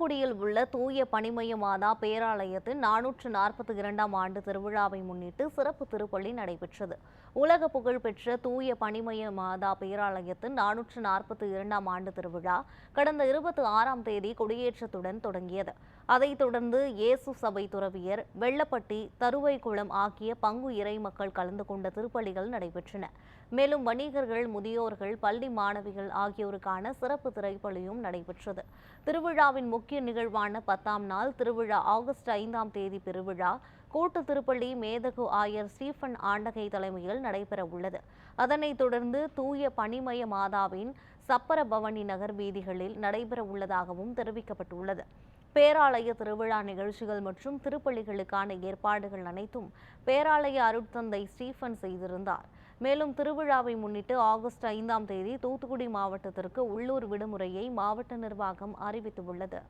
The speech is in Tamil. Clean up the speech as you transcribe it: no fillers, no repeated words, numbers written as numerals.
தூத்துக்குடியில் உள்ள தூய பனிமய மாதா பேராலயத்தின் 442ஆம் ஆண்டு திருவிழாவை முன்னிட்டு சிறப்பு திருப்பலி நடைபெற்றது. உலக புகழ்பெற்ற தூய பனிமய மாதா பேராலயத்தின் 442ஆம் ஆண்டு திருவிழா கடந்த 26ஆம் தேதி கொடியேற்றத்துடன் தொடங்கியது. அதைத் தொடர்ந்து இயேசு சபை துறவியர், வெள்ளப்பட்டி, தருவைக்குளம் ஆகிய பங்கு இறை மக்கள் கலந்து கொண்ட திருப்பலிகள் நடைபெற்றன. மேலும் வணிகர்கள், முதியோர்கள், பள்ளி மாணவிகள் ஆகியோருக்கான சிறப்பு திரைப்பலியும் நடைபெற்றது. திருவிழாவின் முக்கிய நிகழ்வான 10ஆம் நாள் திருவிழா ஆகஸ்ட் 5ஆம் தேதி பெருவிழா கூட்டு திருப்பலி மேதகு ஆயர் ஸ்டீபன் ஆண்டகை தலைமையில் நடைபெற உள்ளது. அதனைத் தொடர்ந்து தூய பனிமய மாதாவின் சப்பர பவனி நகர் வீதிகளில் நடைபெற உள்ளதாகவும் தெரிவிக்கப்பட்டுள்ளது. பேராலய திருவிழா நிகழ்ச்சிகள் மற்றும் திருப்பலிகளுக்கான ஏற்பாடுகள் அனைத்தும் பேராலய அருட்தந்தை ஸ்டீபன் செய்திருந்தார். மேலும் திருவிழாவை முன்னிட்டு ஆகஸ்ட் 5ஆம் தேதி தூத்துக்குடி மாவட்டத்திற்கு உள்ளூர் விடுமுறையை மாவட்ட நிர்வாகம் அறிவித்துள்ளது.